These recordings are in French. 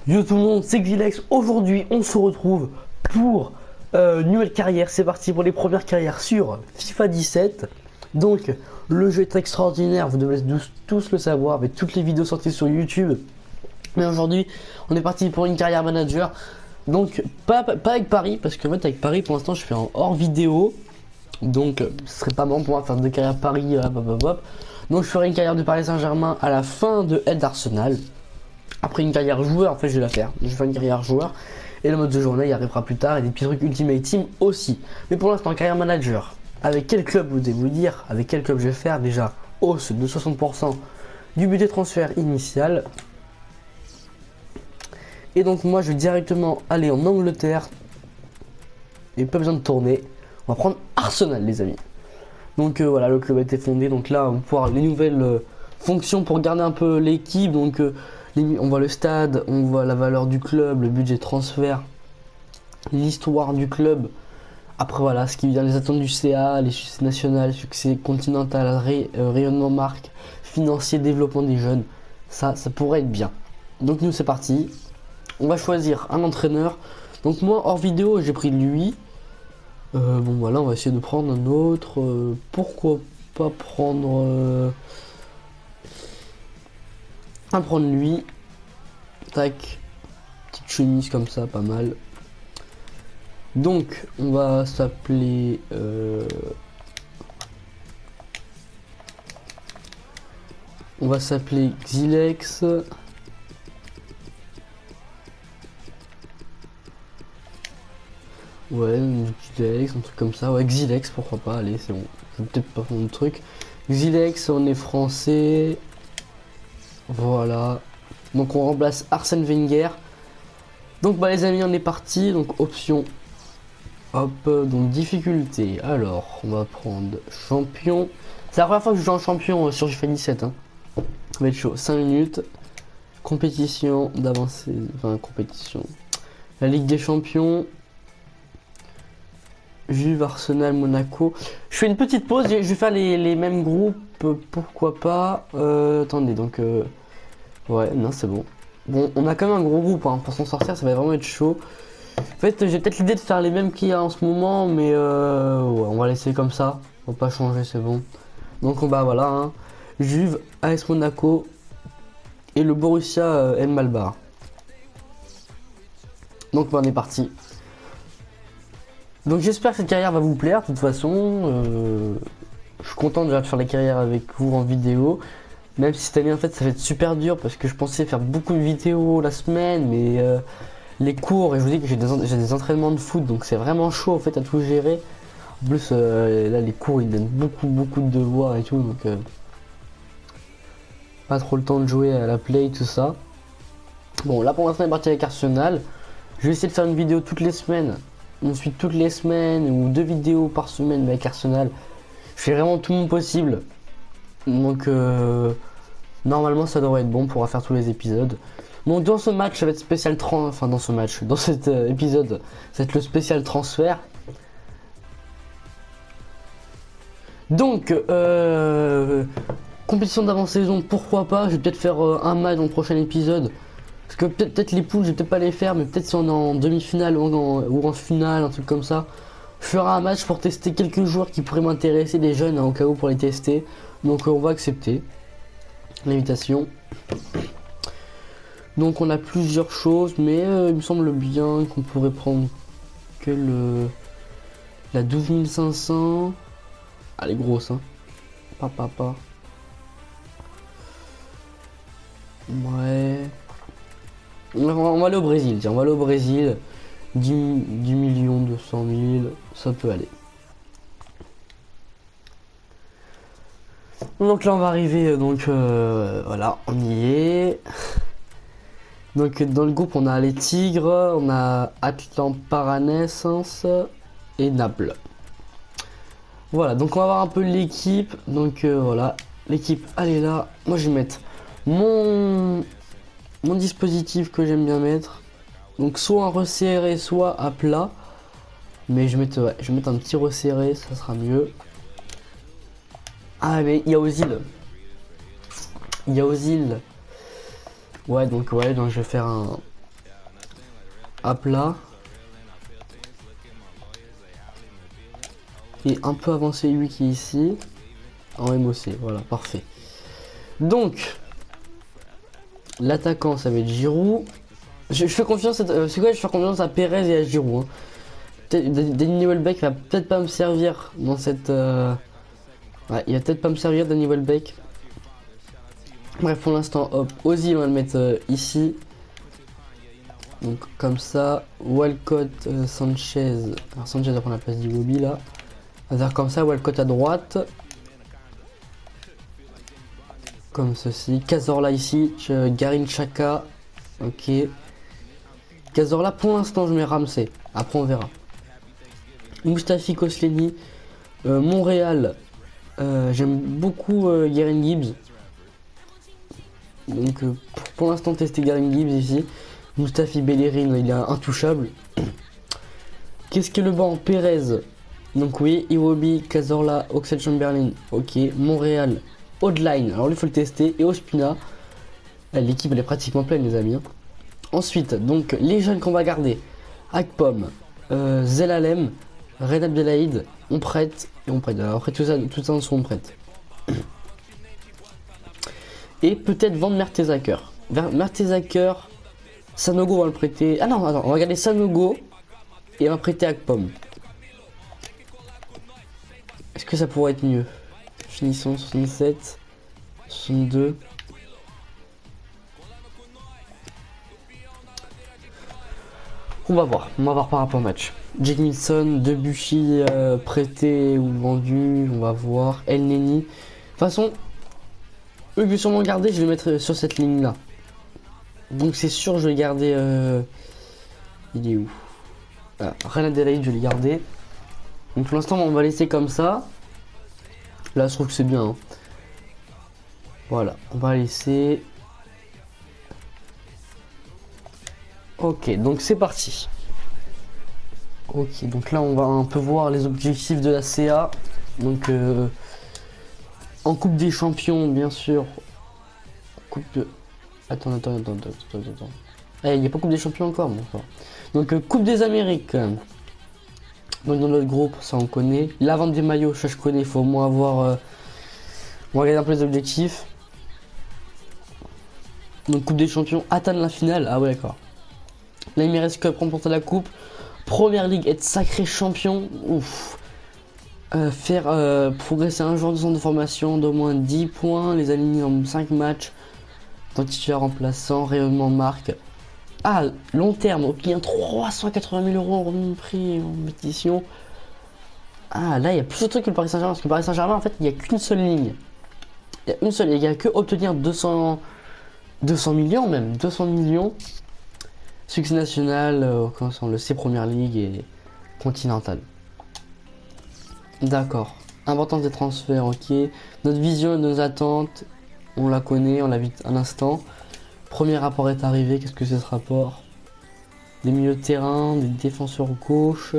Yo tout le monde, c'est Xilex. Aujourd'hui, on se retrouve pour une nouvelle carrière. C'est parti pour les premières carrières sur FIFA 17. Donc, le jeu est extraordinaire, vous devez tous le savoir avec toutes les vidéos sorties sur YouTube. Mais aujourd'hui, on est parti pour une carrière manager. Donc, pas avec Paris, parce que en fait, avec Paris, pour l'instant, je fais en hors vidéo. Donc, ce serait pas bon pour moi de faire de carrière Paris. Donc, je ferai une carrière de Paris Saint-Germain à la fin de Aide d'Arsenal. Après une carrière joueur, en fait, je vais la faire. Je vais faire une carrière joueur. Et le mode de journée, il arrivera plus tard. Et des petits trucs Ultimate Team aussi. Mais pour l'instant, carrière manager. Avec quel club vous devez vous dire? Avec quel club je vais faire? Déjà, hausse de 60% du budget transfert initial. Et donc, moi, je vais directement aller en Angleterre. Et pas besoin de tourner. On va prendre Arsenal, les amis. Donc, voilà, le club a été fondé. Donc là, on va pouvoir les nouvelles fonctions pour garder un peu l'équipe. Donc, on voit le stade, on voit la valeur du club, le budget transfert, l'histoire du club. Après voilà, ce qui vient, les attentes du CA, les succès nationaux, succès continental, rayonnement marque, financier, développement des jeunes. Ça pourrait être bien. Donc nous c'est parti. On va choisir un entraîneur. Donc moi hors vidéo j'ai pris lui. Bon voilà, on va essayer de prendre un autre. Pourquoi pas prendre... On va prendre lui. Tac. Petite chemise comme ça, pas mal. Donc, on va s'appeler... on va s'appeler Xilex. Ouais, Xilex, un truc comme ça. Ouais, Xilex, pourquoi pas. Allez, c'est bon. Je vais peut-être pas prendre le truc. Xilex, on est français. Voilà. Donc, on remplace Arsène Wenger. Donc, bah, les amis, on est parti. Donc, option. Hop, donc difficulté. Alors, on va prendre champion. C'est la première fois que je joue en champion sur FIFA 17. Hein. Ça va être chaud. 5 minutes. Compétition d'avancée. Enfin, compétition. La Ligue des Champions. Juve, Arsenal, Monaco. Je fais une petite pause. Je vais faire les mêmes groupes. Pourquoi pas. Attendez, donc. Ouais, non, c'est bon. Bon, on a quand même un gros groupe. Hein. Pour s'en sortir, ça va vraiment être chaud. En fait, j'ai peut-être l'idée de faire les mêmes qu'il y a en ce moment, mais ouais, on va laisser comme ça. On va pas changer, c'est bon. Donc, bah voilà, hein. Juve, AS Monaco et le Borussia Mönchengladbach. Donc, bah, on est parti. Donc, j'espère que cette carrière va vous plaire. De toute façon, je suis content déjà de faire la carrière avec vous en vidéo. Même si cette année, en fait, ça va être super dur parce que je pensais faire beaucoup de vidéos la semaine, mais les cours, et je vous dis que j'ai des entraînements de foot, donc c'est vraiment chaud en fait à tout gérer. En plus là les cours ils donnent beaucoup de devoirs et tout, donc pas trop le temps de jouer à la play, tout ça. Bon là pour l'instant on est parti avec Arsenal. Je vais essayer de faire une vidéo toutes les semaines, ensuite toutes les semaines ou 2 vidéos par semaine avec Arsenal. Je fais vraiment tout mon possible, donc normalement ça devrait être bon, on pourra faire tous les épisodes. Donc dans ce match, ça va être spécial dans cet épisode, ça va être le spécial transfert. Donc, compétition d'avant-saison, pourquoi pas. Je vais peut-être faire un match dans le prochain épisode. Parce que peut-être les poules, je vais peut-être pas les faire, mais peut-être si on est en demi-finale ou en finale, un truc comme ça. Je ferai un match pour tester quelques joueurs qui pourraient m'intéresser, des jeunes, hein, au cas où pour les tester. Donc on va accepter l'invitation. Donc on a plusieurs choses, mais il me semble bien qu'on pourrait prendre que la 12500. Elle est grosse, hein. Pas. Ouais. On va aller au Brésil, tiens, on va aller au Brésil. 10 millions, 200 000, ça peut aller. Donc là on va arriver, donc voilà, on y est. Donc dans le groupe on a les Tigres, on a Atlan Paranaense et Naples. Voilà, donc on va voir un peu l'équipe. Donc voilà, l'équipe elle est là. Moi je vais mettre mon dispositif que j'aime bien mettre. Donc soit un resserré, soit à plat. Mais je vais mettre un petit resserré, ça sera mieux. Ah mais il y a Ozil. Ouais, donc je vais faire un à plat. Et un peu avancé lui qui est ici. En MOC, voilà, parfait. Donc, l'attaquant, ça va être Giroud. Je fais confiance à, c'est quoi, je fais confiance à Perez et à Giroud. Hein. Danny Welbeck va peut-être pas me servir dans cette... Ouais, il va peut-être pas me servir, Danny Welbeck. Bref, pour l'instant, hop, Ozil, on va le mettre ici. Donc, comme ça. Walcott, Sanchez. Alors, Sanchez va prendre la place d'Iwobi, là. On va faire comme ça, Walcott à droite. Comme ceci. Cazorla ici, Garin Xhaka. Ok. Cazorla, pour l'instant, je mets Ramsey. Après, on verra. Mustafi Koscielny. Montréal. J'aime beaucoup Garen Gibbs. Donc, pour l'instant, tester Garen Gibbs ici. Mustafi Bellerin, il est intouchable. Qu'est-ce que le banc? Perez. Donc, oui. Iwobi, Cazorla, Oxlade-Chamberlain. Ok. Montréal. Odeline. Alors, lui, il faut le tester. Et Ospina. L'équipe, elle est pratiquement pleine, les amis. Ensuite, donc, les jeunes qu'on va garder. Akpom. Zelalem. Red Abdelaïd, on prête et on prête. Alors après tout ça on se prête. Et peut-être vendre Mertesacker. Mertesacker, Sanogo on va le prêter. Ah non, attends, on va garder Sanogo et on va prêter Akpom. Est-ce que ça pourrait être mieux? Finissons 67, 62. On va voir par rapport au match. Jake Nilsson, Debuchy prêté ou vendu, on va voir. El Neni. De toute façon, eux je vais sûrement garder, je vais mettre sur cette ligne là. Donc c'est sûr je vais garder. Il est où? Reine Adelaide, je vais les garder. Donc pour l'instant on va laisser comme ça. Là je trouve que c'est bien. Hein. Voilà, on va laisser. Ok, donc c'est parti. Ok, donc là on va un peu voir les objectifs de la CA. Donc en Coupe des Champions, bien sûr. Coupe de... Attends. Il n'y a pas Coupe des Champions encore, bon, enfin. Donc Coupe des Amériques. Donc dans notre groupe, ça on connaît. La vente des maillots, ça je connais, il faut au moins avoir... On va regarder un peu les objectifs. Donc Coupe des Champions, atteindre la finale. Ah ouais, d'accord. La Emirates Cup, remporter la coupe. Première ligue, être sacré champion. Ouf. Faire progresser un joueur de centre de formation d'au moins 10 points. Les aligner en 5 matchs. Tant titulaire remplaçant. Rayonnement marque. Ah, long terme. Obtenir 380 000 € en remis prix en compétition. Ah, là, il y a plus de trucs que le Paris Saint-Germain. Parce que le Paris Saint-Germain, en fait, il n'y a qu'une seule ligne. Il y a une seule. Il n'y a que obtenir 200 millions même. 200 millions. Succès national, on le sait, première ligue et continentale. D'accord. Importance des transferts, ok. Notre vision et nos attentes, on la connaît, on l'a vu un instant. Premier rapport est arrivé, qu'est-ce que c'est ce rapport? Des milieux de terrain, des défenseurs gauche.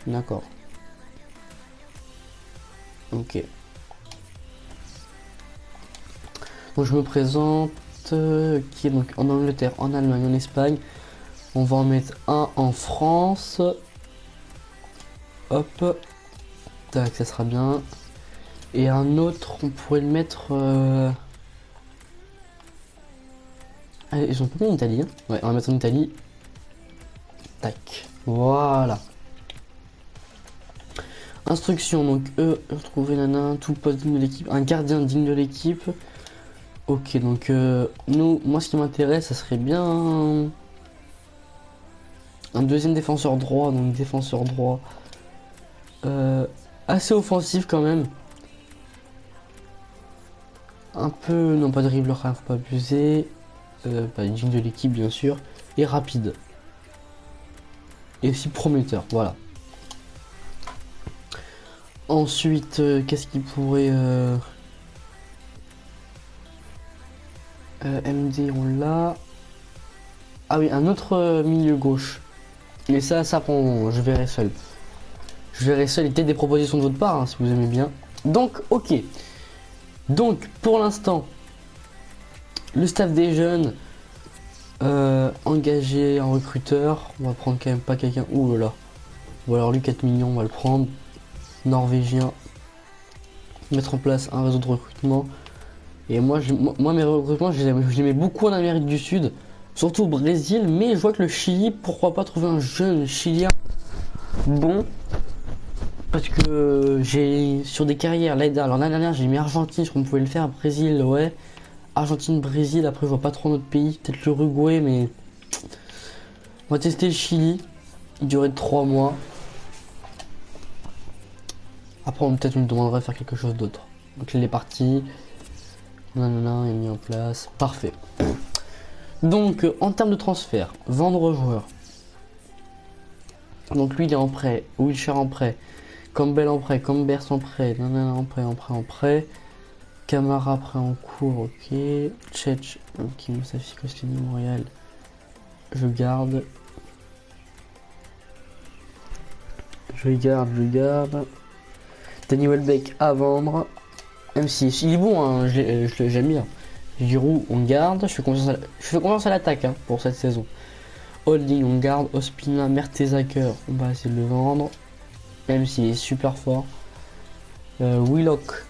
D'accord. Ok. Donc je me présente. Qui est donc en Angleterre, en Allemagne, en Espagne. On va en mettre un en France. Hop. Tac, ça sera bien. Et un autre, on pourrait le mettre... Allez, ils ont pas mis en Italie. Hein, ouais, on va mettre en Italie. Tac. Voilà. Instruction, donc retrouver nana, tout poste digne de l'équipe. Un gardien digne de l'équipe. Ok, donc moi ce qui m'intéresse, ça serait bien un deuxième défenseur droit, donc défenseur droit assez offensif quand même. Un peu, non pas de dribbleur, faut pas abuser, digne de l'équipe bien sûr, et rapide. Et aussi prometteur, voilà. Ensuite, qu'est-ce qui pourrait... MD on l'a. Ah oui, un autre milieu gauche. Mais ça je verrai seul. Je verrai seul et peut-être des propositions de votre part hein, si vous aimez bien. Donc ok. Donc pour l'instant, le staff des jeunes en engager un recruteur. On va prendre quand même pas quelqu'un. Ouh là là. Ou alors lui 4 millions, on va le prendre. Norvégien. Mettre en place un réseau de recrutement. Et moi, mes recrutements, je les mets beaucoup en Amérique du Sud. Surtout au Brésil. Mais je vois que le Chili, pourquoi pas trouver un jeune Chilien bon. Parce que j'ai sur des carrières l'année dernière j'ai mis Argentine, je crois qu'on pouvait le faire, Brésil, ouais. Argentine, Brésil, après je vois pas trop notre pays, peut-être l'Uruguay, mais on va tester le Chili, il durait 3 mois. Après peut-être me demanderait de faire quelque chose d'autre. Donc il est parti, nanana, il est mis en place, parfait. Donc en termes de transfert, vendre joueur. Donc lui il est en prêt, Wilshere en prêt. Campbell en prêt, Cambers en prêt, nanana, en prêt. Camara prêt en cours, ok. Tchetch, ok, Moussafi, Koscielny, Montréal. Je garde. Je garde. Danny Welbeck à vendre. Même si il est bon, hein, j'aime bien. Giroud, on garde. Je fais confiance à l'attaque hein, pour cette saison. Holding, on garde. Ospina, Mertesacker, on va essayer de le vendre. Même s'il est super fort. Willock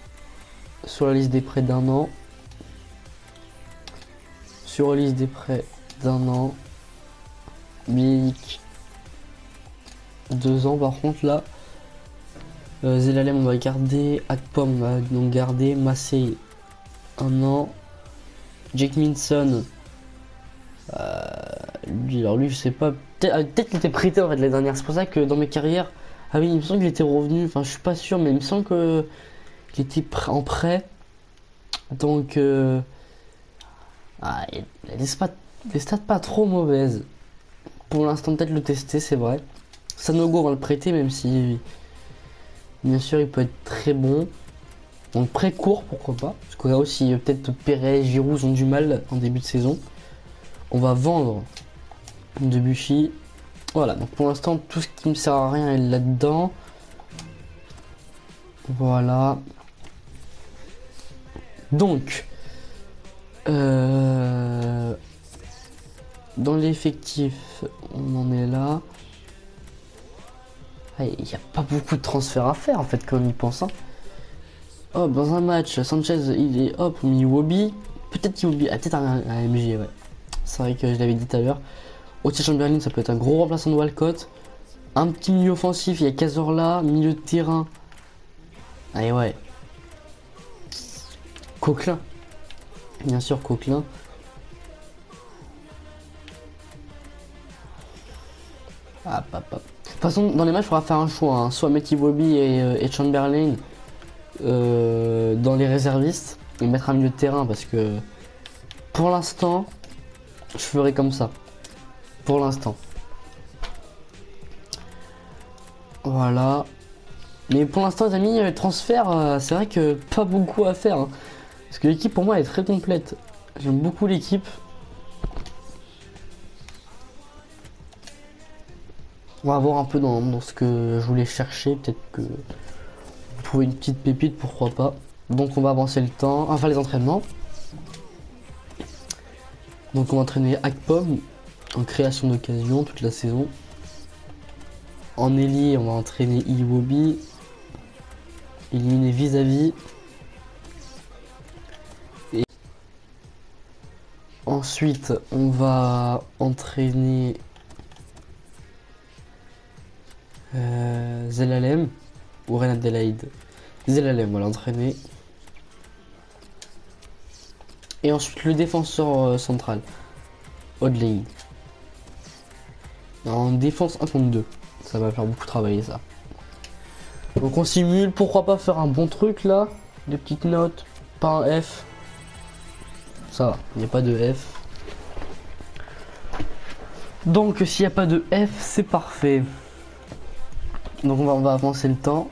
sur la liste des prêts d'1 an. Sur la liste des prêts d'1 an. Milik 2 ans par contre là. Zelalem on va garder. Akpom on va donc garder. Massey 1 an. Jake Minson. Lui je sais pas. Peut-être qu'il était prêté en fait l'année dernière. C'est pour ça que dans mes carrières. Ah oui, il me semble qu'il était revenu, enfin je suis pas sûr, mais il me semble qu'il était en prêt. Donc, il a des stats pas trop mauvaises. Pour l'instant, peut-être le tester, c'est vrai. Sanogo, on va le prêter, même si, bien sûr, il peut être très bon. Donc, prêt court, pourquoi pas. Parce que là aussi, peut-être Perez, Giroud ont du mal en début de saison. On va vendre Debuchy. Voilà, donc pour l'instant, tout ce qui me sert à rien est là-dedans. Voilà. Donc, dans l'effectif, on en est là. Il n'y a pas beaucoup de transferts à faire en fait, comme on y pense. Hein. Hop, dans un match, Sanchez, il est hop, Iwobi. Peut-être Iwobi, peut-être un MG, ouais. C'est vrai que je l'avais dit tout à l'heure. Otis Chamberlain, ça peut être un gros remplaçant de Walcott. Un petit milieu offensif, il y a Cazorla, milieu de terrain. Allez, ouais. Coquelin. Bien sûr, Coquelin. De toute façon, dans les matchs, il faudra faire un choix. Hein. Soit mettre Iwobi et Chamberlain dans les réservistes et mettre un milieu de terrain parce que pour l'instant, je ferai comme ça. Pour l'instant. Voilà. Mais pour l'instant, les amis, le transfert, c'est vrai que pas beaucoup à faire. Hein. Parce que l'équipe, pour moi, est très complète. J'aime beaucoup l'équipe. On va voir un peu dans ce que je voulais chercher. Peut-être que trouver une petite pépite, pourquoi pas. Donc, on va avancer le temps. Enfin, les entraînements. Donc, on va entraîner Akpom en création d'occasion toute la saison. En ailier, on va entraîner Iwobi. Éliminer vis-à-vis. Et ensuite, on va entraîner Zelalem ou Reine Adelaide. Zelalem, voilà, entraîner. Et ensuite, le défenseur central, Odling. En défense 1 contre 2. Ça va faire beaucoup travailler ça. Donc on simule, pourquoi pas faire un bon truc là. Des petites notes, pas un F. Ça va, il n'y a pas de F. Donc s'il n'y a pas de F, c'est parfait. Donc on va avancer le temps.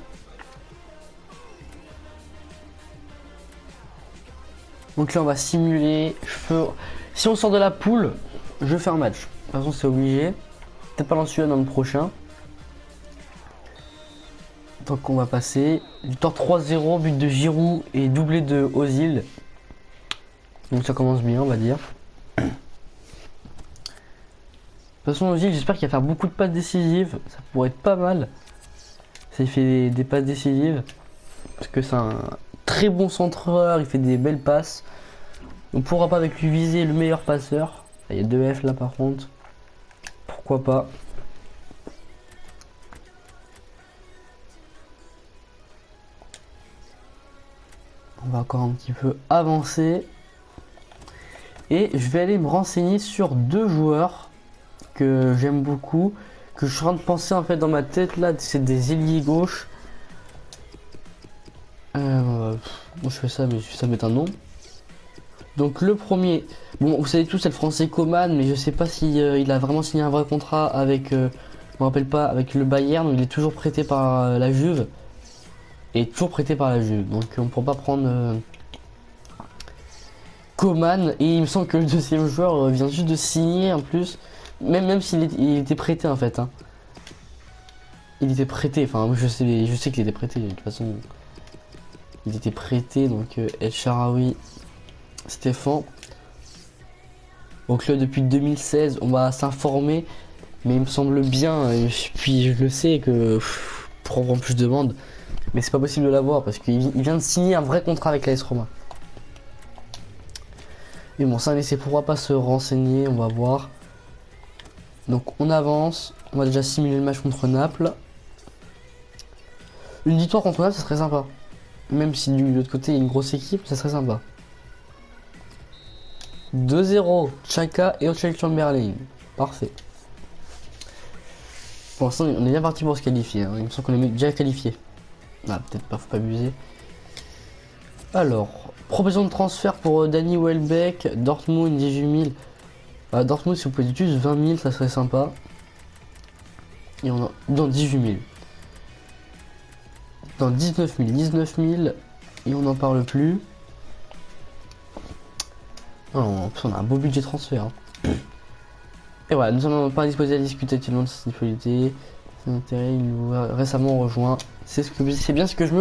Donc là on va simuler. Si on sort de la poule, je fais un match. De toute façon c'est obligé. Peut-être pas dans celui-là, dans le prochain. Donc on va passer. Victoire 3-0, but de Giroud et doublé de Ozil. Donc ça commence bien, on va dire. toute façon, Ozil, j'espère qu'il va faire beaucoup de passes décisives. Ça pourrait être pas mal. S'il fait des passes décisives. Parce que c'est un très bon centreur, il fait des belles passes. On pourra pas avec lui viser le meilleur passeur. Il y a 2 F là par contre. Pourquoi pas. On va encore un petit peu avancer. Et je vais aller me renseigner sur 2 joueurs que j'aime beaucoup. Que je suis en train de penser en fait dans ma tête là. C'est des ailiers gauche. Moi je fais ça mais ça met un nom. Donc le premier, bon vous savez tous c'est le français Coman, mais je sais pas si il a vraiment signé un vrai contrat avec, je me rappelle pas, avec le Bayern. Il est toujours prêté par la Juve. Et toujours prêté par la Juve, donc on pourra pas prendre Coman. Et il me semble que le deuxième joueur vient juste de signer en plus, même s'il il était prêté en fait. Hein. Il était prêté, enfin je sais qu'il était prêté de toute façon. Il était prêté, donc El Shaarawy, Stéphane. Au club depuis 2016, on va s'informer, mais il me semble bien, puis je le sais que pour en plus de demandes, mais c'est pas possible de l'avoir parce qu'il vient de signer un vrai contrat avec l'AS Roma. Mais bon, ça, mais pourra pas se renseigner, on va voir. Donc on avance, on va déjà simuler le match contre Naples. Une victoire contre Naples, ça serait sympa. Même si de l'autre côté il y a une grosse équipe, ça serait sympa. 2-0, Xhaka et Oxlade-Chamberlain. Parfait. Pour l'instant, on est bien parti pour se qualifier. Hein. Il me semble qu'on est déjà qualifié. Ah, peut-être pas, faut pas abuser. Alors, proposition de transfert pour Danny Welbeck, Dortmund 18 000. Dortmund, si vous pouvez juste 20 000, ça serait sympa. Et on a dans 18 000. Dans 19 000, et on n'en parle plus. En plus, on a un beau budget transfert. Hein. Et voilà, nous ne sommes pas disposés à discuter actuellement de cette disponibilité. Son intérêt, il nous a récemment rejoint. C'est bien ce que je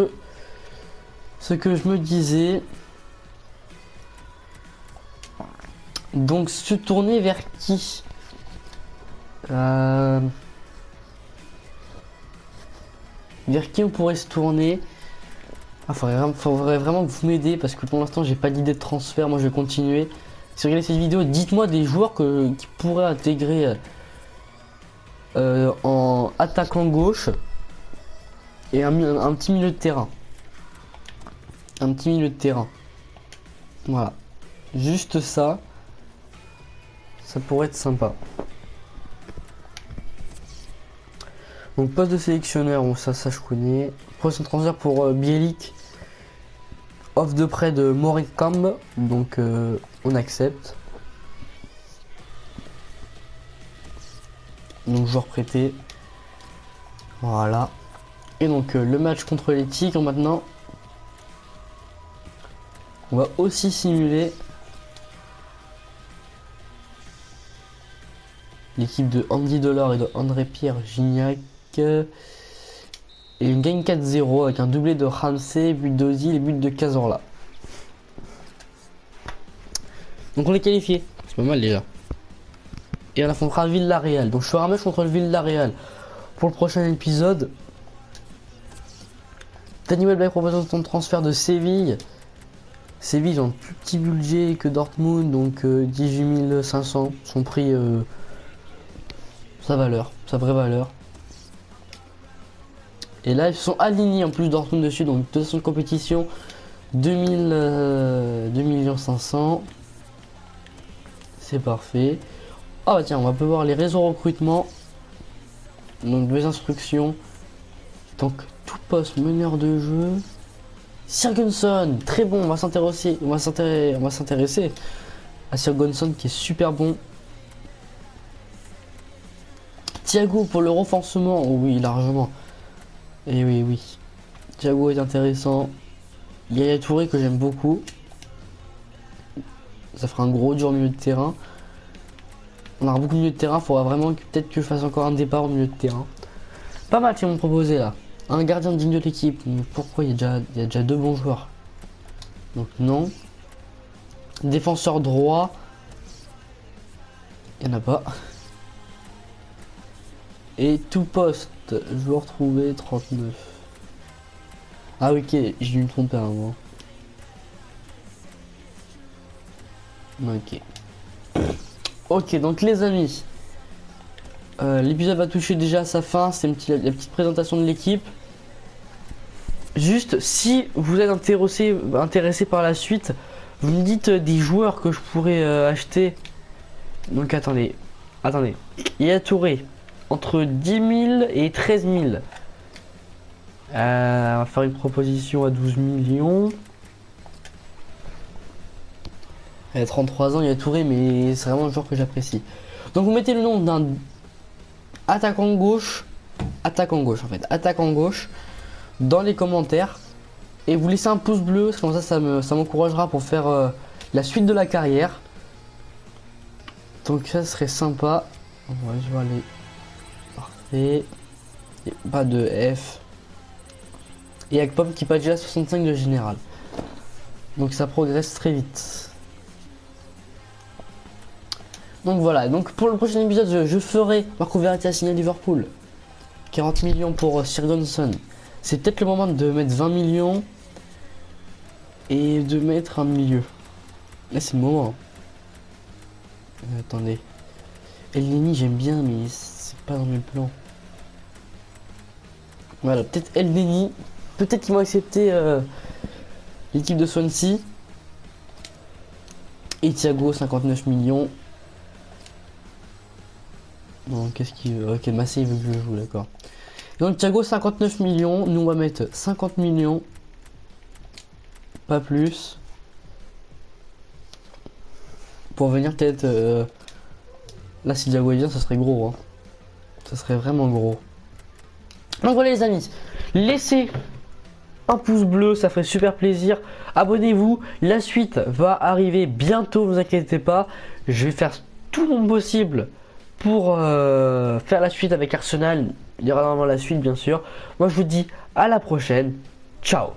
me disais. Donc se tourner vers qui? Vers qui on pourrait se tourner? Faudrait vraiment que vous m'aider parce que pour l'instant j'ai pas d'idée de transfert. Moi je vais continuer. Si vous regardez cette vidéo, dites-moi des joueurs qui pourraient intégrer en attaquant gauche et un petit milieu de terrain. Un petit milieu de terrain. Voilà. Juste ça. Ça pourrait être sympa. Donc poste de sélectionneur, bon, ça je connais. Prochain transfert pour Bielik. Offre de prêt de Morecambe. Donc on accepte. Donc joueur prêté. Voilà. Et donc le match contre les Tigres maintenant. On va aussi simuler l'équipe de Andy Delors et de André-Pierre Gignac. Et une gagne 4-0 avec un doublé de Ramsey, but d'Ozil et but de Cazorla. Donc on est qualifié. C'est pas mal déjà. Et on affrontera Villarreal. Donc je ferai un match contre le Villarreal pour le prochain épisode. Danny Welbeck propose ton transfert de Séville. Séville ont un plus petit budget que Dortmund, donc 18 500. Son prix, sa valeur, sa vraie valeur. Et là ils se sont alignés en plus Dortmund dessus, donc 200 de compétition, 2 500 000. C'est parfait. Ah bah tiens, on va pouvoir voir les réseaux recrutement. Donc 2 instructions. Donc tout poste meneur de jeu. Sigurdsson, très bon, on va s'intéresser à Sigurdsson qui est super bon. Thiago pour le renforcement, oh oui largement. Et oui. Thiago est intéressant. Yaya Touré que j'aime beaucoup. Ça fera un gros dur au milieu de terrain. On aura beaucoup de milieu de terrain. Faudra vraiment peut-être que je fasse encore un départ au milieu de terrain. Pas mal qui m'ont proposé là. Un gardien digne de l'équipe. Pourquoi il y a déjà 2 bons joueurs? Donc non. Défenseur droit. Il n'y en a pas. Et tout poste, je vais retrouver 39. Ah ok, j'ai dû me tromper un moment. Ok. Ok, donc les amis, l'épisode va toucher déjà à sa fin. C'est la petite présentation de l'équipe. Juste, si vous êtes intéressé par la suite, vous me dites des joueurs que je pourrais acheter. Donc attendez. Il y a Touré entre 10 000 et 13 000. On va faire une proposition à 12 millions. Il a 33 ans, il y a Touré, mais c'est vraiment le joueur que j'apprécie. Donc vous mettez le nom d'un attaquant gauche en fait, attaquant gauche dans les commentaires et vous laissez un pouce bleu, comme ça m'encouragera pour faire la suite de la carrière. Donc ça serait sympa. Ouais, je vais aller. Parfait. Et pas de F. Et avec Pomme qui passe déjà 65 de général. Donc ça progresse très vite. Donc voilà, donc pour le prochain épisode, je ferai Marco Verratti a signé à Liverpool. 40 millions pour Sir Johnson. C'est peut-être le moment de mettre 20 millions et de mettre un milieu. Là c'est le moment. Attendez. Elneny j'aime bien mais c'est pas dans mes plans. Voilà, peut-être Elneny. Peut-être qu'ils vont accepter l'équipe de Swansea. Et Thiago 59 millions. Non, qu'est-ce qu'il veut? Ok, Massé il veut que je joue, d'accord. Donc Thiago 59 millions, nous on va mettre 50 millions. Pas plus. Pour venir peut-être... Là si Thiago est bien, ça serait gros. Hein. Ça serait vraiment gros. Donc voilà les amis, laissez un pouce bleu, ça ferait super plaisir. Abonnez-vous, la suite va arriver bientôt, ne vous inquiétez pas. Je vais faire tout mon possible pour faire la suite avec Arsenal. Il y aura normalement la suite bien sûr. Moi je vous dis à la prochaine. Ciao.